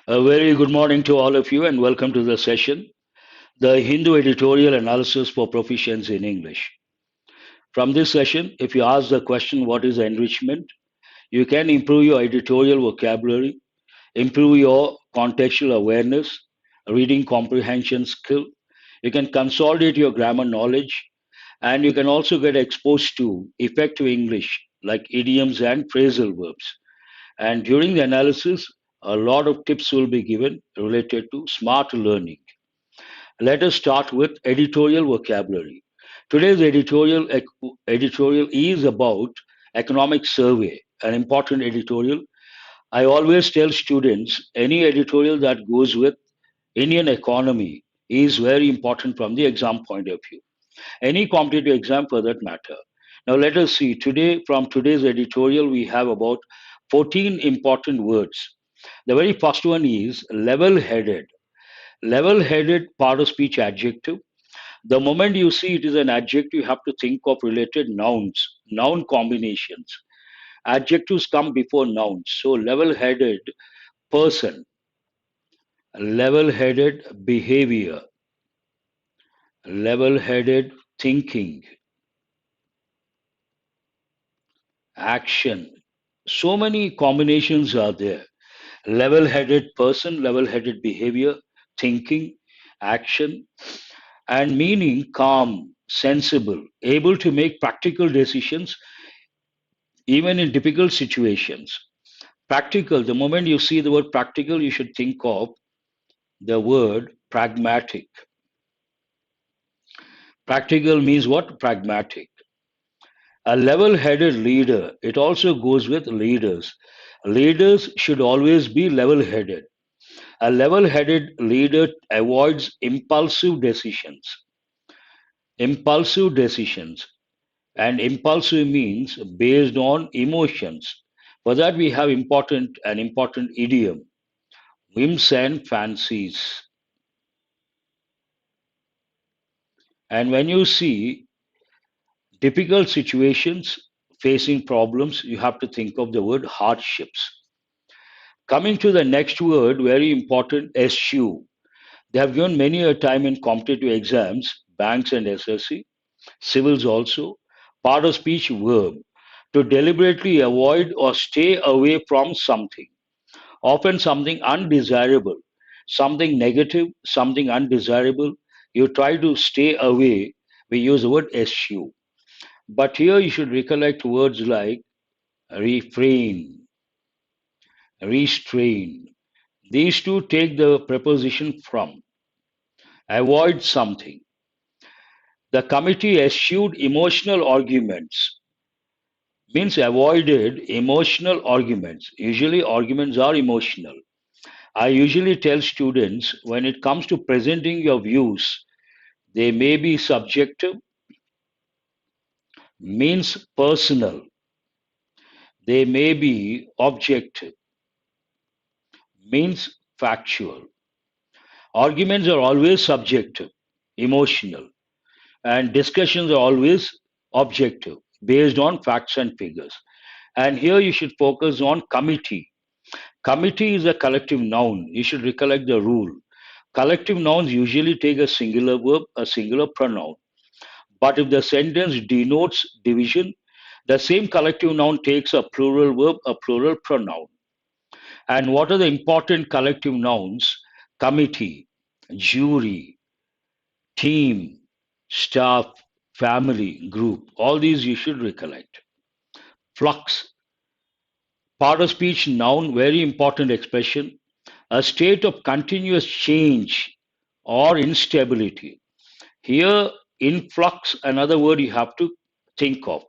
A very good morning to all of you and welcome to the session, the Hindu Editorial Analysis for Proficiency in English. From this session, if you ask the question, what is enrichment? You can improve your editorial vocabulary, improve your contextual awareness, reading comprehension skill. You can consolidate your grammar knowledge, and you can also get exposed to effective English like idioms and phrasal verbs. And during the analysis, a lot of tips will be given related to smart learning. Let us start with editorial vocabulary. Today's editorial is about economic survey, an important editorial. I always tell students any editorial that goes with Indian economy is very important from the exam point of view. Any competitive exam for that matter. Now let us see from today's editorial we have about 14 important words. The very first one is level headed. Level headed part of speech adjective. The moment you see it is an adjective, you have to think of related nouns, noun combinations. Adjectives come before nouns. So level headed person, level headed behavior, level headed thinking, action. So many combinations are there. Level headed person, level headed behavior, thinking, action, and meaning calm, sensible, able to make practical decisions even in difficult situations. Practical, the moment you see the word practical, you should think of the word pragmatic. Practical means what? Pragmatic. A level headed leader, it also goes with leaders. Leaders should always be level headed. A level headed leader avoids impulsive decisions. Impulsive decisions. And impulsive means based on emotions. For that, we have an important idiom whims and fancies. And when you see difficult situations, facing problems, you have to think of the word hardships. Coming to the next word, very important, eschew. They have given many a time in competitive exams, banks and SSC, civils also, part of speech verb, to deliberately avoid or stay away from something, often something undesirable, something negative, something undesirable. You try to stay away, we use the word eschew. But here you should recollect words like refrain, restrain. These two take the preposition from, avoid something. The committee eschewed emotional arguments, means avoided emotional arguments. Usually, arguments are emotional. I usually tell students when it comes to presenting your views, they may be subjective, means personal, they may be objective, means factual. Arguments are always subjective, emotional, and discussions are always objective, based on facts and figures. And here you should focus on committee. Committee is a collective noun. You should recollect the rule. Collective nouns usually take a singular verb, a singular pronoun. But if the sentence denotes division, the same collective noun takes a plural verb, a plural pronoun. And what are the important collective nouns? Committee, jury, team, staff, family, group. All these you should recollect. Flux, part of speech noun, very important expression. A state of continuous change or instability. Here, influx, another word you have to think of.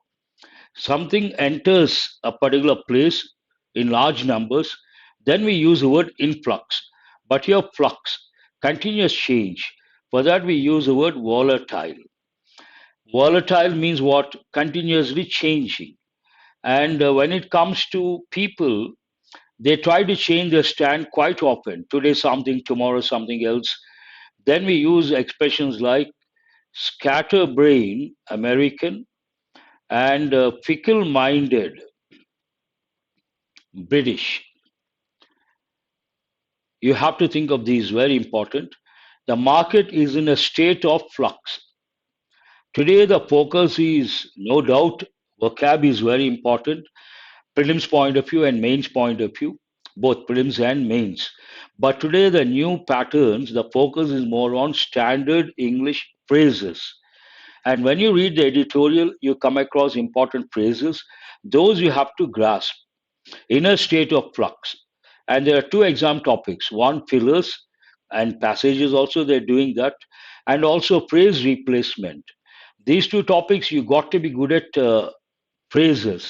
Something enters a particular place in large numbers, then we use the word influx. But here, flux, continuous change. For that, we use the word volatile. Volatile means what? Continuously changing. And when it comes to people, they try to change their stand quite often. Today something, tomorrow something else. Then we use expressions like scatterbrain, American, and fickle minded, British. You have to think of these very important. The market is in a state of flux. Today, the focus is no doubt vocab is very important, prelims point of view and mains point of view, both prelims and mains. But today, the new patterns, the focus is more on standard English phrases. And when you read the editorial, you come across important phrases. Those you have to grasp in a state of flux. And there are two exam topics one, fillers and passages, also, they're doing that, and also phrase replacement. These two topics, you got to be good at phrases.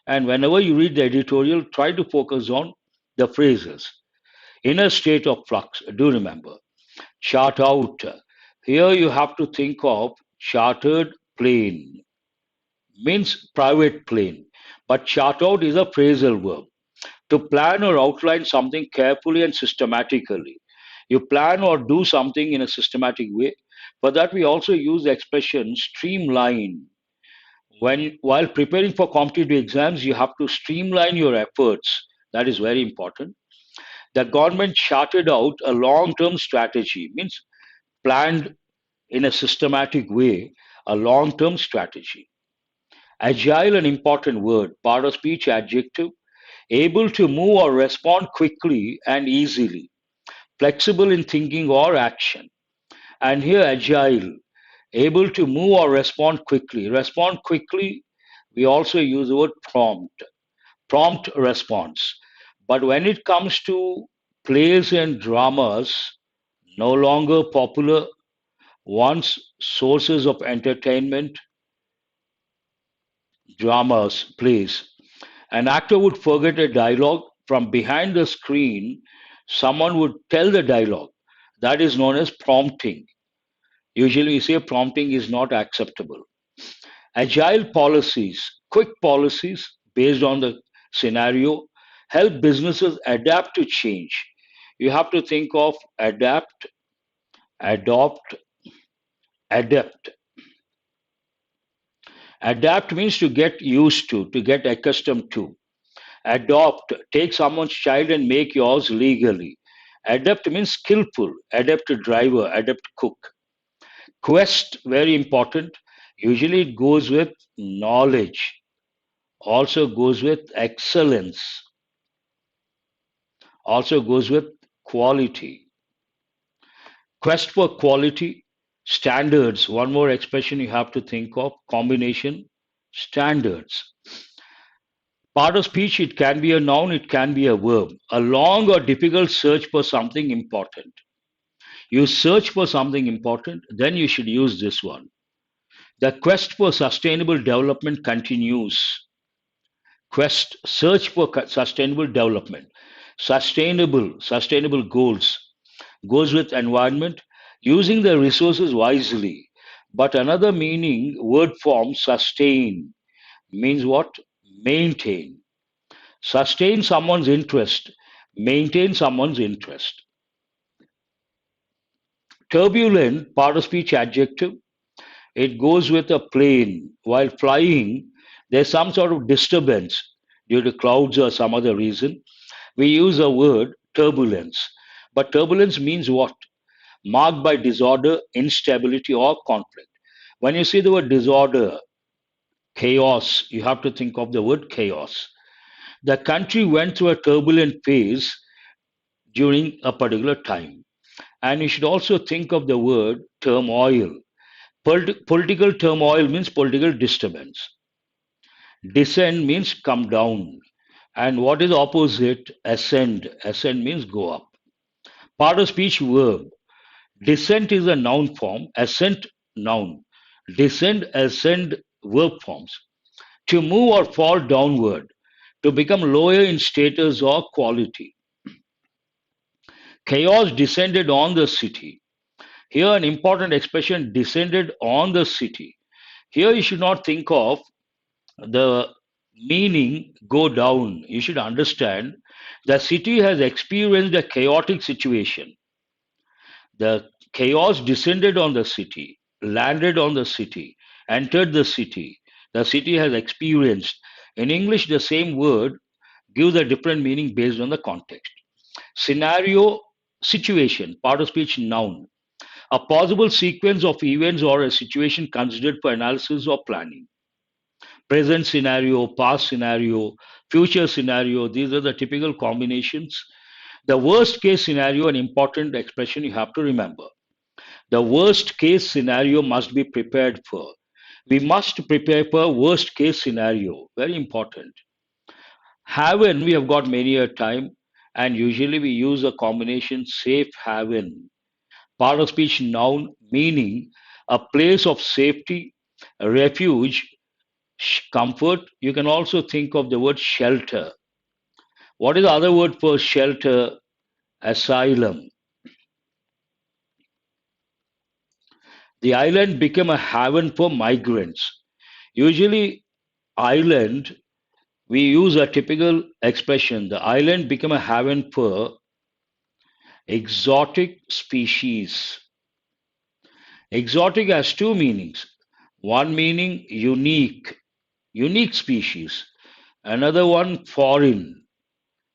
And whenever you read the editorial, try to focus on the phrases. In a state of flux, do remember. Chart out. Here you have to think of chartered plane, means private plane. But chart out is a phrasal verb. To plan or outline something carefully and systematically. You plan or do something in a systematic way. For that, we also use the expression streamline. When while preparing for competitive exams, you have to streamline your efforts. That is very important. The government charted out a long-term strategy, means planned in a systematic way, a long-term strategy. Agile, an important word, part of speech adjective, able to move or respond quickly and easily, flexible in thinking or action. And here, agile, able to move or respond quickly. Respond quickly, we also use the word prompt, prompt response. But when it comes to plays and dramas, no longer popular, once sources of entertainment, dramas, plays, an actor would forget a dialogue from behind the screen, someone would tell the dialogue. That is known as prompting. Usually, we say prompting is not acceptable. Agile policies, quick policies based on the scenario, help businesses adapt to change. You have to think of adapt, adopt, adapt. Adapt means to get used to get accustomed to. Adopt, take someone's child and make yours legally. Adapt means skillful, adapt to driver, adapt cook. Quest, very important. Usually it goes with knowledge, also goes with excellence, also goes with quality. Quest for quality, standards, one more expression you have to think of, combination, standards. Part of speech, it can be a noun, it can be a verb. A long or difficult search for something important. You search for something important, then you should use this one. The quest for sustainable development continues. Quest, search for sustainable development. Sustainable goals. Goes with environment, using the resources wisely. But another meaning, word form, sustain, means what? Maintain. Sustain someone's interest, maintain someone's interest. Turbulent, part of speech adjective, it goes with a plane. While flying, there's some sort of disturbance due to clouds or some other reason. We use a word turbulence. But turbulence means what? Marked by disorder, instability, or conflict. When you see the word disorder, chaos, you have to think of the word chaos. The country went through a turbulent phase during a particular time. And you should also think of the word turmoil. Political turmoil means political disturbance. Descend means come down. And what is opposite? Ascend. Ascend means go up. Part of speech verb. Descent is a noun form. Ascent, noun. Descend, ascend, verb forms. To move or fall downward. To become lower in status or quality. Chaos descended on the city. Here, an important expression descended on the city. Here, you should not think of the meaning go down. You should understand the city has experienced a chaotic situation. The chaos descended on the city, landed on the city, entered the city. The city has experienced. In English, the same word gives a different meaning based on the context. Scenario, Situation, part of speech noun. A possible sequence of events or a situation considered for analysis or planning. Present scenario, past scenario, future scenario, these are the typical combinations. The worst case scenario, an important expression you have to remember. The worst case scenario must be prepared for. We must prepare for worst case scenario. Very important. Haven, we have got many a time, and usually we use a combination safe haven. Part of speech noun meaning a place of safety, a refuge, comfort. You can also think of the word shelter. What is the other word for shelter? Asylum. The island became a haven for migrants. Usually, island, we use a typical expression. The island became a haven for exotic species. Exotic has two meanings. One meaning unique, unique species. Another one foreign.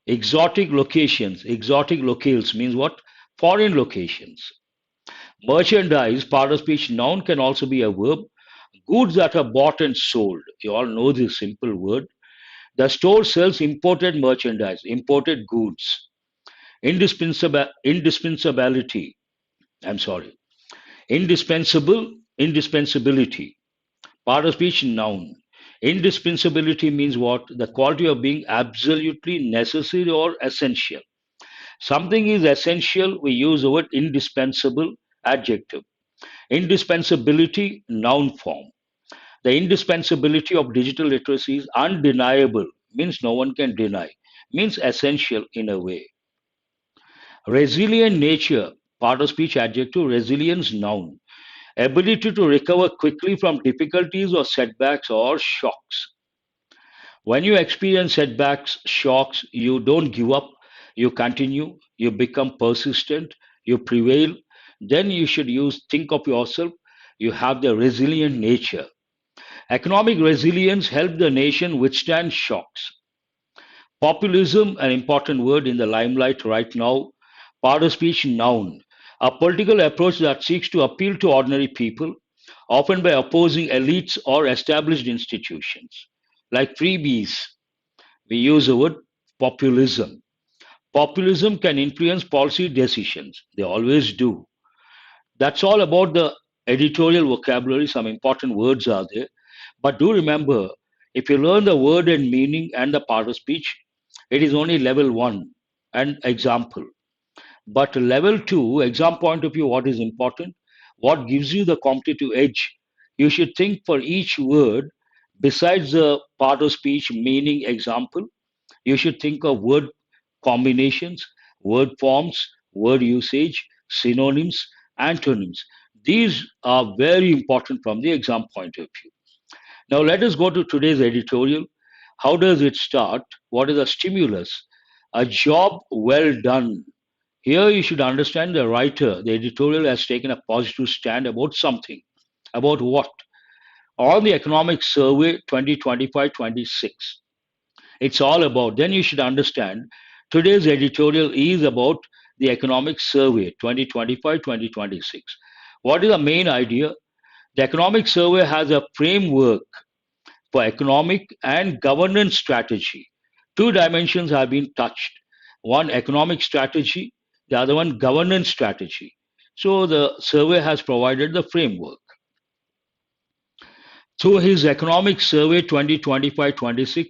Exotic locations. Exotic locales means what? Foreign locations. Merchandise, part of speech noun, can also be a verb. Goods that are bought and sold. You all know this simple word. The store sells imported merchandise, imported goods. Indispensability. I'm sorry. Indispensability. Part of speech noun. Indispensability means what? The quality of being absolutely necessary or essential. Something is essential, we use the word indispensable, adjective. Indispensability, noun form. The indispensability of digital literacy is undeniable, means no one can deny, means essential in a way. Resilient nature, part of speech adjective, resilience noun. Ability to recover quickly from difficulties or setbacks or shocks. When you experience setbacks, shocks, you don't give up, you continue, you become persistent, you prevail, then you should think of yourself, you have the resilient nature. Economic resilience helped the nation withstand shocks. Populism, an important word in the limelight right now, part of speech noun. A political approach that seeks to appeal to ordinary people, often by opposing elites or established institutions. Like freebies, we use the word populism. Populism can influence policy decisions. They always do. That's all about the editorial vocabulary. Some important words are there. But do remember, if you learn the word and meaning and the part of speech, it is only level one and example. But level two, exam point of view, what is important? What gives you the competitive edge? You should think for each word, besides the part of speech, meaning, example, you should think of word combinations, word forms, word usage, synonyms, antonyms. These are very important from the exam point of view. Now, let us go to today's editorial. How does it start? What is a stimulus? A job well done. Here, you should understand the writer, the editorial has taken a positive stand about something. About what? On the Economic Survey 2025-26. It's all about, then you should understand today's editorial is about the Economic Survey 2025-2026. What is the main idea? The Economic Survey has a framework for economic and governance strategy. Two dimensions have been touched. One, economic strategy, the other one, governance strategy. So the survey has provided the framework. Through his Economic Survey 2025-26,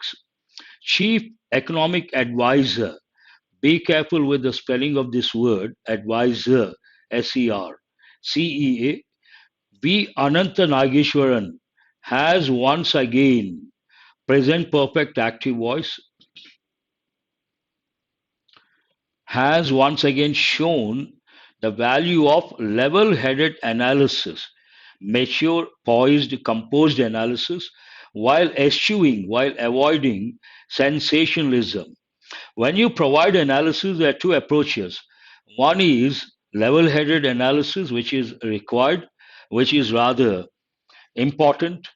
Chief Economic Advisor, be careful with the spelling of this word, advisor, SER, CEA, V. Ananta Nageshwaran has once again, present perfect active voice, has once again shown the value of level headed analysis, mature, poised, composed analysis, while eschewing, while avoiding sensationalism. When you provide analysis, there are two approaches. One is level headed analysis, which is required, which is rather important,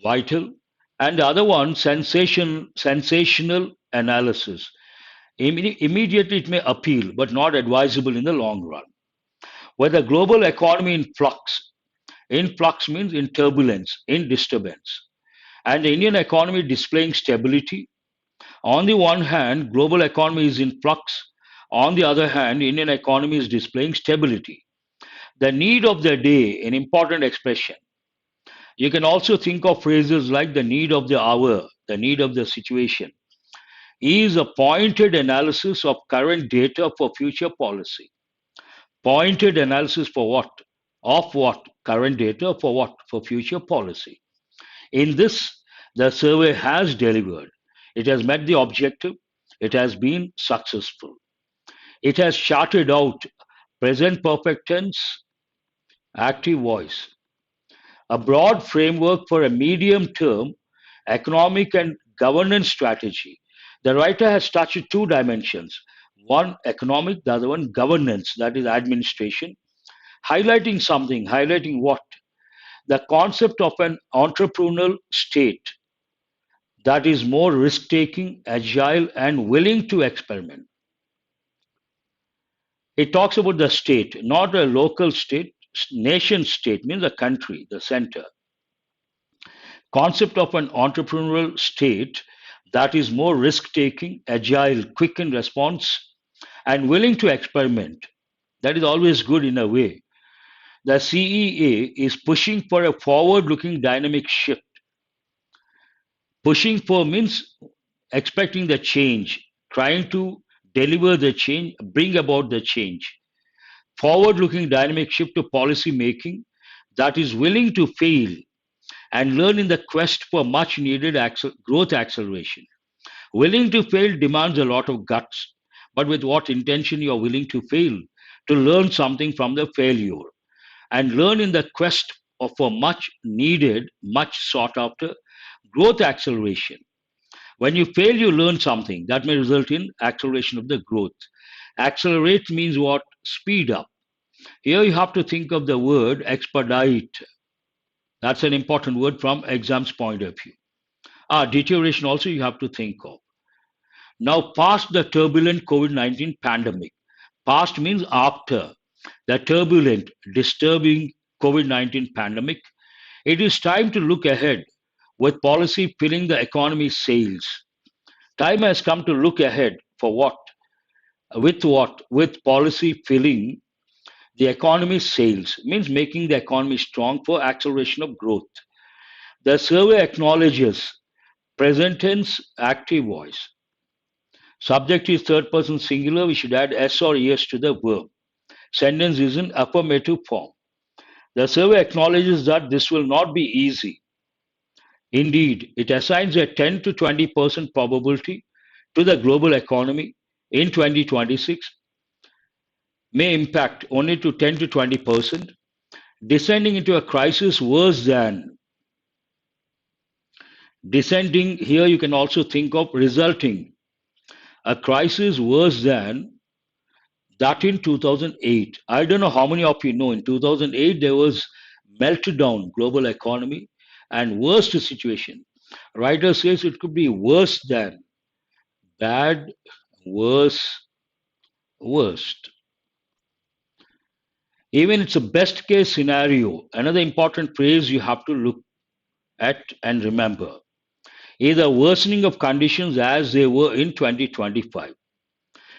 vital, and the other one, sensational analysis. Immediately, it may appeal, but not advisable in the long run. With the global economy in flux means in turbulence, in disturbance, and the Indian economy displaying stability. On the one hand, global economy is in flux. On the other hand, Indian economy is displaying stability. The need of the day, an important expression. You can also think of phrases like the need of the hour, the need of the situation, is a pointed analysis of current data for future policy. Pointed analysis for what? Of what? Current data for what? For future policy. In this, the survey has delivered. It has met the objective. It has been successful. It has charted out present perfect tense, active voice, a broad framework for a medium term economic and governance strategy. The writer has touched two dimensions, one economic, the other one governance, that is administration, highlighting something, highlighting what? The concept of an entrepreneurial state that is more risk taking, agile, and willing to experiment. It talks about the state, not a local state. Nation state means a country, the center. Concept of an entrepreneurial state that is more risk taking, agile, quick in response, and willing to experiment. That is always good in a way. The CEA is pushing for a forward looking dynamic shift. Pushing for means expecting the change, trying to deliver the change, bring about the change. Forward looking dynamic shift to policy making that is willing to fail and learn in the quest for much needed growth acceleration. Willing to fail demands a lot of guts, but with what intention you are willing to fail? To learn something from the failure and learn in the quest for much needed, much sought after growth acceleration. When you fail, you learn something that may result in acceleration of the growth. Accelerate means what? Speed up. Here you have to think of the word expedite. That's an important word from exam's point of view. Deterioration also you have to think of. Now, past the turbulent COVID 19 pandemic, past means after the turbulent, disturbing COVID 19 pandemic, it is time to look ahead with policy filling the economy's sails. Time has come to look ahead for what? With what? With policy filling the economy's sails, means making the economy strong for acceleration of growth. The survey acknowledges present tense active voice. Subject is third person singular. We should add s or es to the verb. Sentence is in affirmative form. The survey acknowledges that this will not be easy. Indeed, it assigns a 10 to 20% probability to the global economy in 2026 may impact only to 10 to 20%, descending into a crisis worse than. Descending, here you can also think of resulting a crisis worse than that in 2008. I don't know how many of you know in 2008 there was meltdown global economy and worst situation. Writer says it could be worse than, bad, worse, worst. Even it's a best case scenario. Another important phrase you have to look at and remember is the worsening of conditions as they were in 2025.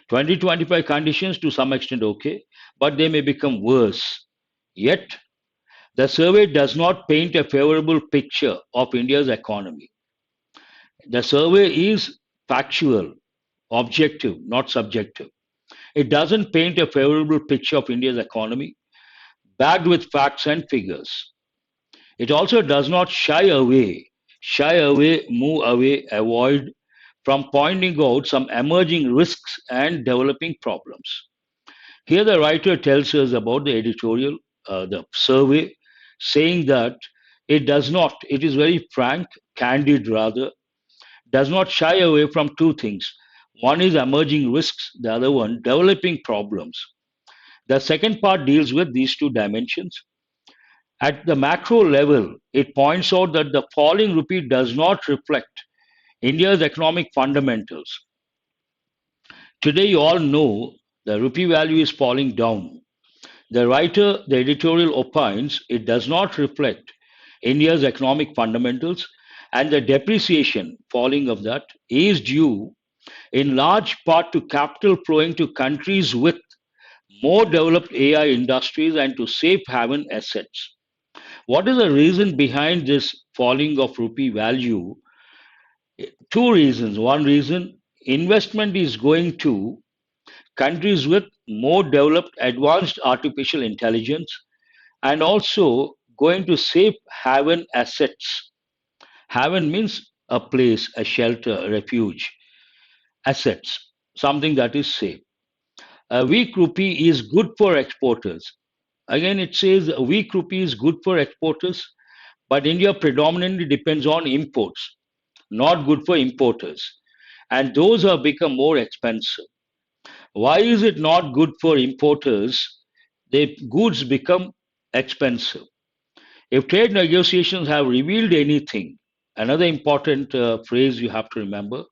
2025 conditions to some extent okay, but they may become worse. Yet, the survey does not paint a favorable picture of India's economy. The survey is factual, objective, not subjective. It doesn't paint a favorable picture of India's economy, backed with facts and figures. It also does not shy away, move away, avoid from pointing out some emerging risks and developing problems. Here, the writer tells us about the editorial, the survey, saying that it is very frank, candid rather, does not shy away from two things. One is emerging risks, the other one, developing problems. The second part deals with these two dimensions. At the macro level, it points out that the falling rupee does not reflect India's economic fundamentals. Today, you all know the rupee value is falling down. The writer, the editorial opines it does not reflect India's economic fundamentals, and the depreciation falling of that is due in large part to capital flowing to countries with more developed AI industries and to safe haven assets. What is the reason behind this falling of rupee value? Two reasons. One reason, investment is going to countries with more developed advanced artificial intelligence and also going to safe haven assets. Haven means a place, a shelter, a refuge. Assets, something that is safe. A weak rupee is good for exporters. Again, it says a weak rupee is good for exporters, but India predominantly depends on imports, not good for importers. And those have become more expensive. Why is it not good for importers? The goods become expensive. If trade negotiations have revealed anything, another important phrase you have to remember,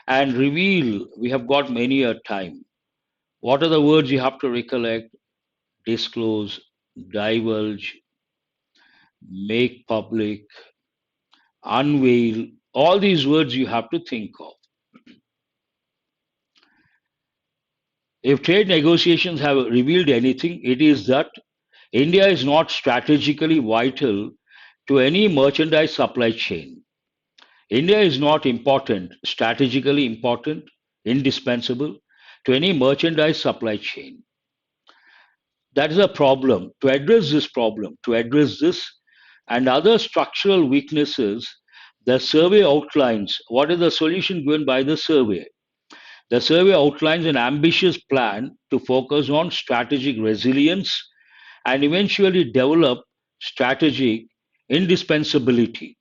and reveal, we have got many a time. What are the words you have to recollect? Disclose, divulge, make public, unveil. All these words you have to think of. If trade negotiations have revealed anything, it is that India is not strategically vital to any merchandise supply chain. India is not important, strategically important, indispensable to any merchandise supply chain. That is a problem. To address this and other structural weaknesses, the survey outlines what is the solution given by the survey. The survey outlines an ambitious plan to focus on strategic resilience and eventually develop strategic indispensability,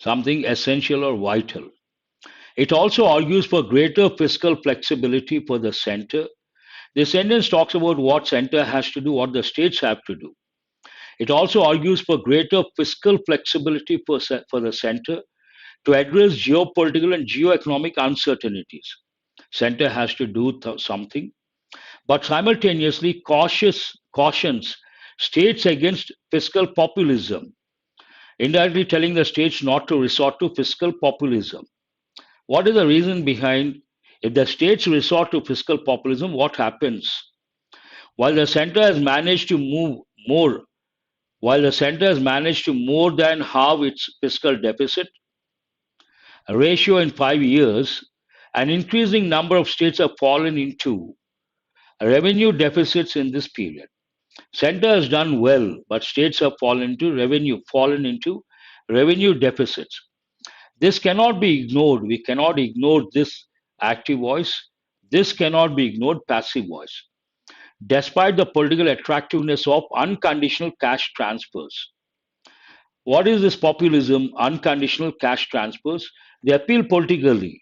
something essential or vital. It also argues for greater fiscal flexibility for the center. The sentence talks about what center has to do, what the states have to do. It also argues for greater fiscal flexibility for the center to address geopolitical and geoeconomic uncertainties. Center has to do something, but simultaneously cautions states against fiscal populism, indirectly telling the states not to resort to fiscal populism. What is the reason behind if the states resort to fiscal populism, what happens? While the center has managed to move more, while the center has managed to more than halve its fiscal deficit ratio in 5 years, an increasing number of states have fallen into revenue deficits in this period. Center has done well, but states have fallen into revenue deficits. This cannot be ignored. We cannot ignore this active voice. This cannot be ignored passive voice. Despite the political attractiveness of unconditional cash transfers. What is this populism, unconditional cash transfers? They appeal politically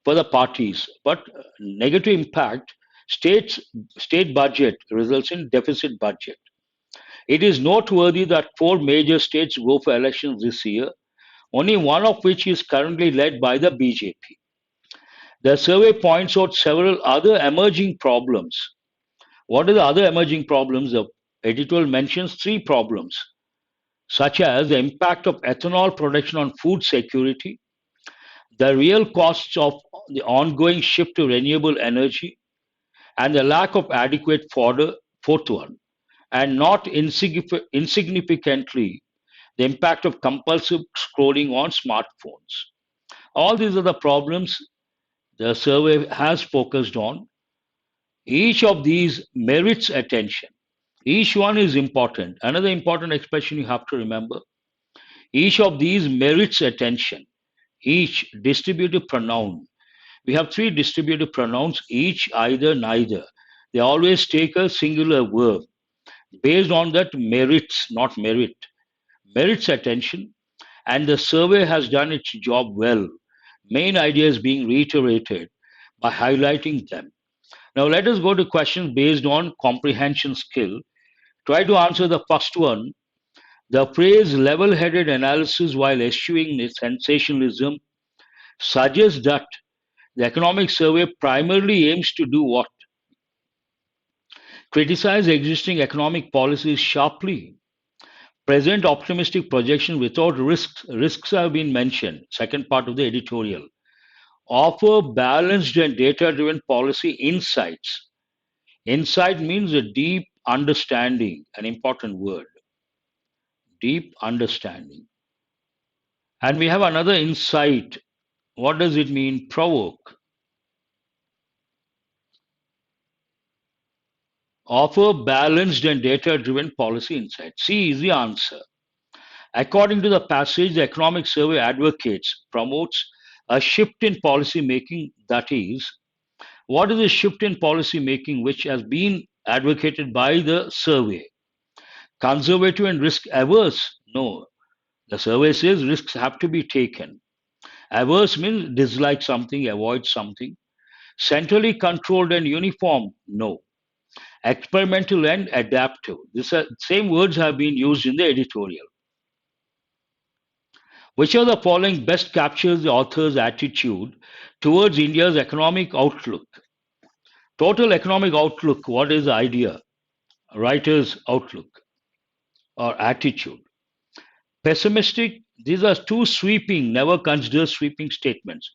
for the parties, but negative impact states state budget results in deficit budget. It is noteworthy that four major states go for elections this year, only one of which is currently led by the BJP. The survey points out several other emerging problems. What are the other emerging problems? The editorial mentions three problems, such as the impact of ethanol production on food security, the real costs of the ongoing shift to renewable energy, and the lack of adequate fodder, fourth one, and not insignificantly, the impact of compulsive scrolling on smartphones. All these are the problems the survey has focused on. Each of these merits attention. Each one is important. Another important expression you have to remember, each of these merits attention. Each distributive pronoun. We have three distributive pronouns, each, either, neither. They always take a singular verb based on that merits, not merit. Merits attention, and the survey has done its job well. Main ideas being reiterated by highlighting them. Now let us go to questions based on comprehension skill. Try to answer the first one. The phrase level headed analysis while eschewing sensationalism suggests that The economic survey primarily aims to do what? Criticize existing economic policies sharply, present optimistic projection without risks. Risks have been mentioned, second part of the editorial. Offer balanced and data driven policy insights. Insight means a deep understanding, an important word, deep understanding. And we have another insight. What does it mean? Provoke. Offer balanced and data driven policy insights. C is the answer. According to the passage, the economic survey advocates, promotes a shift in policy making. That is, what is a shift in policy making which has been advocated by the survey? Conservative and risk averse? No. The survey says risks have to be taken. Averse means dislike something, avoid something. Centrally controlled and uniform? No. Experimental and adaptive. These same words have been used in the editorial. Which of the following best captures the author's attitude towards India's economic outlook? Total economic outlook, what is the idea? Writer's outlook or attitude. Pessimistic, these are too sweeping, never consider sweeping statements.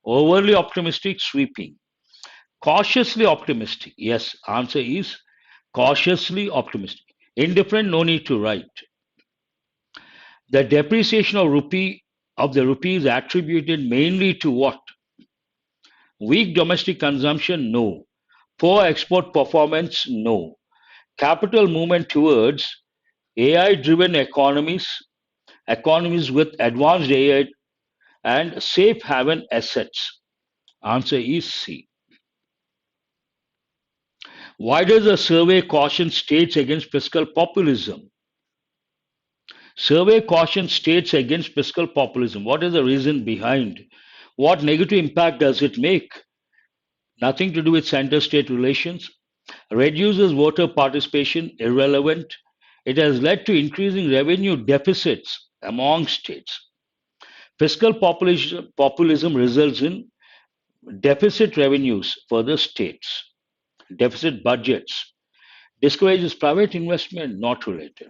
Overly optimistic, sweeping. Cautiously optimistic, yes, answer is cautiously optimistic. Indifferent, no need to write. The depreciation of the rupee is attributed mainly to what? Weak domestic consumption? No. Poor export performance? No. Capital movement towards AI driven economies, economies with advanced AI and safe haven assets. Answer is C. Why does the survey caution states against fiscal populism? Survey caution states against fiscal populism. What is the reason behind? What negative impact does it make? Nothing to do with center state relations. Reduces voter participation, irrelevant. It has led to increasing revenue deficits among states. Fiscal populism results in deficit revenues for the states, deficit budgets. Discourages private investment, not related.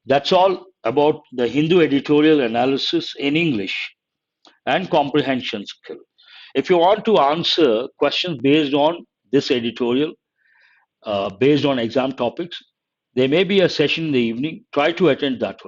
That's all about the Hindu editorial analysis in English and comprehension skill. If you want to answer questions based on this editorial, based on exam topics, there may be a session in the evening. Try to attend that one.